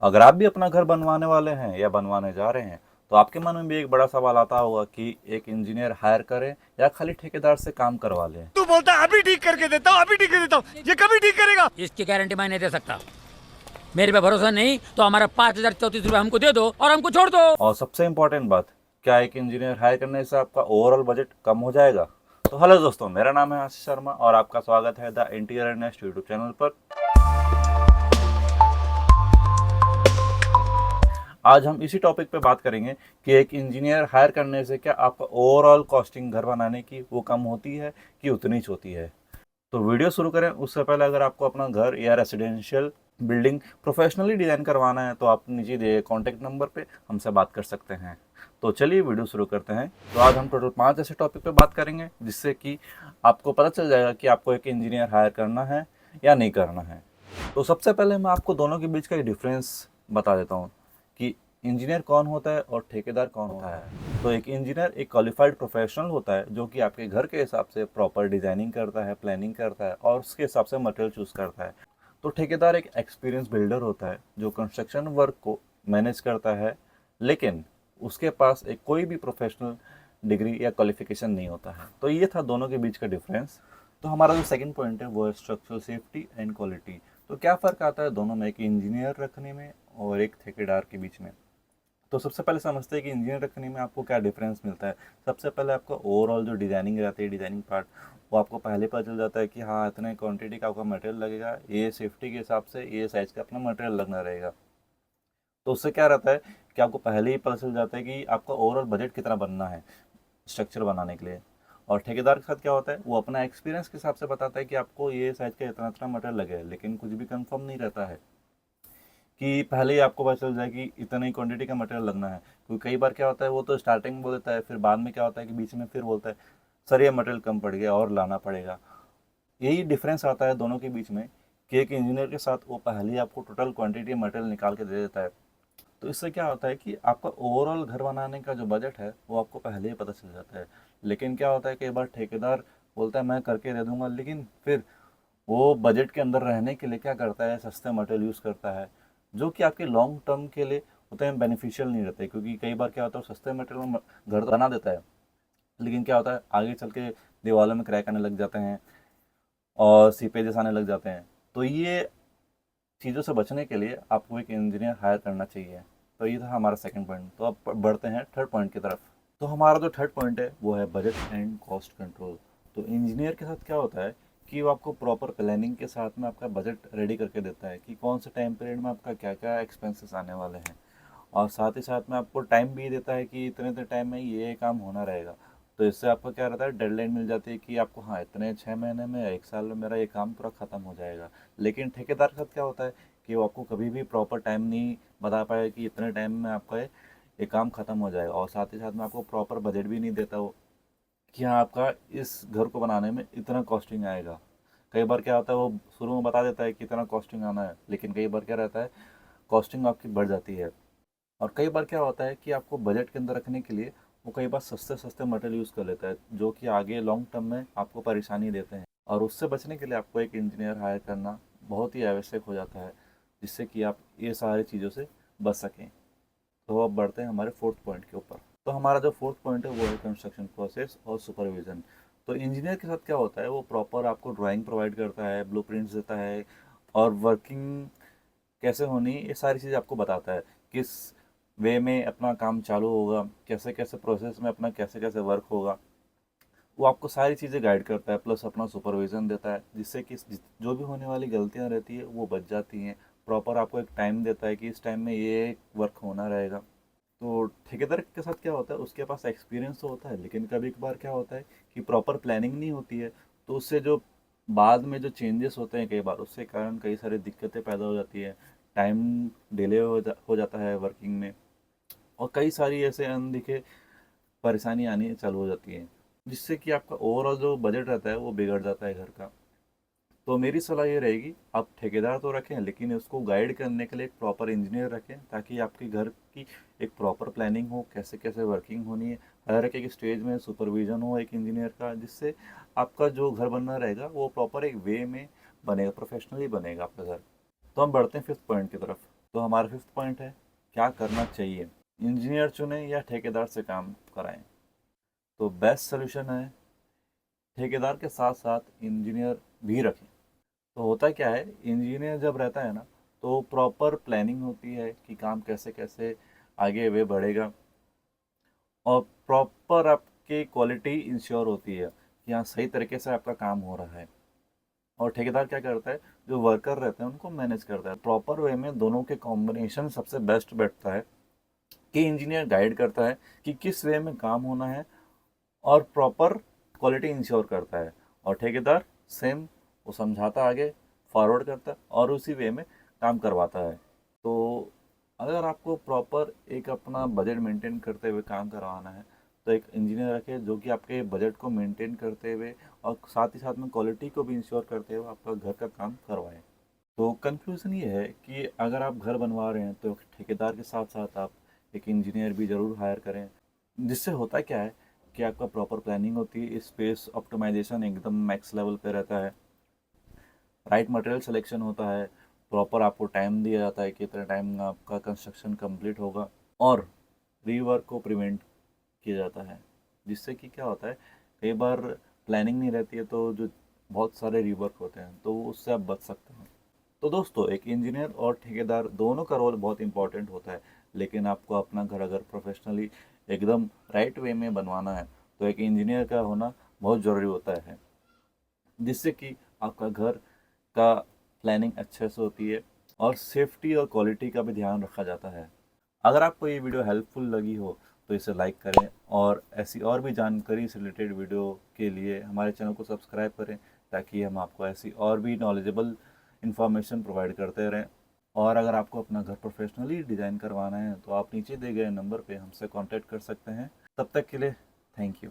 अगर आप भी अपना घर बनवाने वाले हैं या बनवाने जा रहे हैं तो आपके मन में भी एक बड़ा सवाल आता होगा कि एक इंजीनियर हायर करें या खाली ठेकेदार से काम करवा लें। तू बोलता है अभी ठीक करके देता हूँ, अभी ठीक कर देता हूँ, ये कभी ठीक करेगा? इसकी गारंटी मैं नहीं दे सकता। मेरे पे भरोसा नहीं तो हमारा 5,034 रुपये हमको दे दो और हमको छोड़ दो। और सबसे इम्पोर्टेंट बात, क्या एक इंजीनियर हायर करने से आपका ओवरऑल बजट कम हो जाएगा? तो हेलो दोस्तों, मेरा नाम है आशीष शर्मा और आपका स्वागत है the interior nest YouTube channel पर। आज हम इसी टॉपिक पे बात करेंगे कि एक इंजीनियर हायर करने से क्या आपका ओवरऑल कॉस्टिंग घर बनाने की वो कम होती है कि उतनी ही होती है। तो वीडियो शुरू करें उससे पहले अगर आपको अपना घर या रेसिडेंशियल बिल्डिंग प्रोफेशनली डिज़ाइन करवाना है तो आप नीचे दिए कॉन्टैक्ट नंबर पे हमसे बात कर सकते हैं। तो चलिए वीडियो शुरू करते हैं। तो आज हम टोटल 5 ऐसे टॉपिक पे बात करेंगे जिससे कि आपको पता चल जाएगा कि आपको एक इंजीनियर हायर करना है या नहीं करना है। तो सबसे पहले मैं आपको दोनों के बीच का एक डिफरेंस बता देता हूँ कि इंजीनियर कौन होता है और ठेकेदार कौन होता है। तो एक इंजीनियर एक क्वालिफाइड प्रोफेशनल होता है जो कि आपके घर के हिसाब से प्रॉपर डिजाइनिंग करता है, प्लानिंग करता है और उसके हिसाब से मटेरियल चूज करता है। तो ठेकेदार एक एक्सपीरियंस बिल्डर होता है जो कंस्ट्रक्शन वर्क को मैनेज करता है, लेकिन उसके पास एक कोई भी प्रोफेशनल डिग्री या क्वालिफिकेशन नहीं होता है। तो ये था दोनों के बीच का डिफरेंस। तो हमारा जो सेकंड पॉइंट है वो है स्ट्रक्चरल सेफ्टी एंड क्वालिटी। तो क्या फ़र्क आता है दोनों में, एक इंजीनियर रखने में और एक ठेकेदार के बीच में? तो सबसे पहले समझते हैं कि इंजीनियर रखने में आपको क्या डिफरेंस मिलता है। सबसे पहले आपका ओवरऑल जो डिज़ाइनिंग रहती है, डिज़ाइनिंग पार्ट, वो आपको पहले पता चल जाता है कि हाँ इतने क्वांटिटी का आपका मटेरियल लगेगा, ये सेफ्टी के हिसाब से ये साइज़ का अपना मटेरियल लगना रहेगा। तो उससे क्या रहता है कि आपको पहले ही पता चल जाता है कि आपका ओवरऑल बजट कितना बनना है स्ट्रक्चर बनाने के लिए। और ठेकेदार के साथ क्या होता है, वो अपना एक्सपीरियंस के हिसाब से बताता है कि आपको ये साइज़ का इतना इतना मटेरियल लगेगा, लेकिन कुछ भी कंफर्म नहीं रहता है कि पहले ही आपको पता चल जाए कि इतनी क्वांटिटी का मटेरियल लगना है। क्योंकि कई बार क्या होता है, वो तो स्टार्टिंग में बोल देता है, फिर बाद में क्या होता है कि बीच में फिर बोलता है सर ये मटेरियल कम पड़ गया और लाना पड़ेगा। यही डिफरेंस आता है दोनों के बीच में कि एक इंजीनियर के साथ वो पहले ही आपको टोटल क्वांटिटी मटेरियल निकाल के दे देता है। तो इससे क्या होता है कि आपका ओवरऑल घर बनाने का जो बजट है वो आपको पहले ही पता चल जाता है। लेकिन क्या होता है, कई बार ठेकेदार बोलता है मैं करके दे दूंगा, लेकिन फिर वो बजट के अंदर रहने के लिए क्या करता है, सस्ते मटेरियल यूज़ करता है जो कि आपके लॉन्ग टर्म के लिए उतने बेनिफिशियल नहीं रहते। क्योंकि कई बार क्या होता है, सस्ते मटेरियल में घर तो बना देता है, लेकिन क्या होता है आगे चल के दीवारों में क्रैक आने लग जाते हैं और सीपेजेस आने लग जाते हैं। तो ये चीज़ों से बचने के लिए आपको एक इंजीनियर हायर करना चाहिए। तो ये था हमारा सेकंड पॉइंट। तो अब बढ़ते हैं थर्ड पॉइंट की तरफ। तो हमारा जो थर्ड पॉइंट है वो है बजट एंड कॉस्ट कंट्रोल। तो इंजीनियर के साथ क्या होता है कि वो आपको प्रॉपर प्लानिंग के साथ में आपका बजट रेडी करके देता है कि कौन से टाइम पीरियड में आपका क्या क्या एक्सपेंसेस आने वाले हैं, और साथ ही साथ में आपको टाइम भी देता है कि इतने इतने टाइम में ये काम होना रहेगा। तो इससे आपको क्या रहता है, डेडलाइन मिल जाती है कि आपको हाँ इतने 6 महीने में या 1 साल में मेरा ये काम पूरा ख़त्म हो जाएगा। लेकिन ठेकेदार के साथ क्या होता है कि वो आपको कभी भी प्रॉपर टाइम नहीं बता पाएगा कि इतने टाइम में आपका ये काम ख़त्म हो जाएगा, और साथ ही साथ में आपको प्रॉपर बजट भी नहीं देता वो कि हाँ आपका इस घर को बनाने में इतना कॉस्टिंग आएगा। कई बार क्या होता है वो शुरू में बता देता है कि इतना कॉस्टिंग आना है, लेकिन कई बार क्या रहता है कॉस्टिंग आपकी बढ़ जाती है। और कई बार क्या होता है कि आपको बजट के अंदर रखने के लिए वो कई बार सस्ते सस्ते मटेरियल यूज़ कर लेता है जो कि आगे लॉन्ग टर्म में आपको परेशानी देते हैं। और उससे बचने के लिए आपको एक इंजीनियर हायर करना बहुत ही आवश्यक हो जाता है जिससे कि आप ये सारी चीज़ों से बच सकें। तो अब बढ़ते हैं हमारे फोर्थ पॉइंट के ऊपर। तो हमारा जो फोर्थ पॉइंट है वो है कंस्ट्रक्शन प्रोसेस और सुपरविजन। तो इंजीनियर के साथ क्या होता है, वो प्रॉपर आपको ड्राइंग प्रोवाइड करता है, ब्लूप्रिंट्स देता है और वर्किंग कैसे होनी ये सारी चीज़ आपको बताता है। किस वे में अपना काम चालू होगा, कैसे कैसे प्रोसेस में अपना कैसे कैसे वर्क होगा, वो आपको सारी चीज़ें गाइड करता है। प्लस अपना सुपरविज़न देता है जिससे कि जो भी होने वाली गलतियाँ रहती है वो बच जाती हैं। प्रॉपर आपको एक टाइम देता है कि इस टाइम में ये वर्क होना रहेगा। तो ठेकेदार के साथ क्या होता है, उसके पास एक्सपीरियंस तो होता है, लेकिन कभी कभार क्या होता है कि प्रॉपर प्लानिंग नहीं होती है। तो उससे जो बाद में जो चेंजेस होते हैं कई बार उससे कारण कई सारी दिक्कतें पैदा हो जाती है। टाइम डिले हो जाता है वर्किंग में, और कई सारी ऐसे अनदिखे परेशानी आनी चालू हो जाती है जिससे कि आपका ओवरऑल जो बजट रहता है वो बिगड़ जाता है घर का। तो मेरी सलाह ये रहेगी, आप ठेकेदार तो रखें लेकिन उसको गाइड करने के लिए एक प्रॉपर इंजीनियर रखें ताकि आपके घर की एक प्रॉपर प्लानिंग हो, कैसे कैसे वर्किंग होनी है, हर एक स्टेज में सुपरविजन हो एक इंजीनियर का, जिससे आपका जो घर बनना रहेगा वो प्रॉपर एक वे में बनेगा, प्रोफेशनली बनेगा आपका घर। तो हम बढ़ते हैं फिफ्थ पॉइंट की तरफ। तो हमारा फिफ्थ पॉइंट है, क्या करना चाहिए, इंजीनियर चुनें या ठेकेदार से काम कराएं। तो बेस्ट सोल्यूशन है ठेकेदार के साथ साथ इंजीनियर भी रखें। तो होता क्या है, इंजीनियर जब रहता है ना, तो प्रॉपर प्लानिंग होती है कि काम कैसे कैसे आगे वे बढ़ेगा, और प्रॉपर आपकी क्वालिटी इंश्योर होती है कि हाँ सही तरीके से आपका काम हो रहा है। और ठेकेदार क्या करता है, जो वर्कर रहते हैं उनको मैनेज करता है। प्रॉपर वे में दोनों के कॉम्बिनेशन सबसे बेस्ट बैठता है कि इंजीनियर गाइड करता है कि किस वे में काम होना है और प्रॉपर क्वालिटी इंश्योर करता है, और ठेकेदार सेम वो समझाता आगे, फॉरवर्ड करता है और उसी वे में काम करवाता है। तो अगर आपको प्रॉपर एक अपना बजट मेंटेन करते हुए काम करवाना है, तो एक इंजीनियर रखें जो कि आपके बजट को मेंटेन करते हुए और साथ ही साथ में क्वालिटी को भी इंश्योर करते हुए आपका घर का काम करवाएं। तो कंक्लूजन ये है कि अगर आप घर बनवा रहे हैं तो ठेकेदार के साथ साथ आप एक इंजीनियर भी ज़रूर हायर करें। जिससे होता क्या है कि आपका प्रॉपर प्लानिंग होती है, स्पेस ऑप्टिमाइजेशन एकदम मैक्स लेवल पे रहता है, राइट मटेरियल सिलेक्शन होता है, प्रॉपर आपको टाइम दिया जाता है कि इतने टाइम में आपका कंस्ट्रक्शन कंप्लीट होगा, और रीवर्क को प्रिवेंट किया जाता है। जिससे कि क्या होता है, कई बार प्लानिंग नहीं रहती है तो जो बहुत सारे रीवर्क होते हैं, तो उससे आप बच सकते हैं। तो दोस्तों, एक इंजीनियर और ठेकेदार दोनों का रोल बहुत इंपॉर्टेंट होता है, लेकिन आपको अपना घर अगर प्रोफेशनली एकदम राइट वे में बनवाना है तो एक इंजीनियर का होना बहुत ज़रूरी होता है, जिससे कि आपका घर का प्लानिंग अच्छे से होती है और सेफ्टी और क्वालिटी का भी ध्यान रखा जाता है। अगर आपको ये वीडियो हेल्पफुल लगी हो तो इसे लाइक करें, और ऐसी और भी जानकारी से रिलेटेड वीडियो के लिए हमारे चैनल को सब्सक्राइब करें, ताकि हम आपको ऐसी और भी नॉलेजेबल इन्फॉर्मेशन प्रोवाइड करते रहें। और अगर आपको अपना घर प्रोफेशनली डिज़ाइन करवाना है तो आप नीचे दिए गए नंबर पे हमसे कांटेक्ट कर सकते हैं। तब तक के लिए थैंक यू।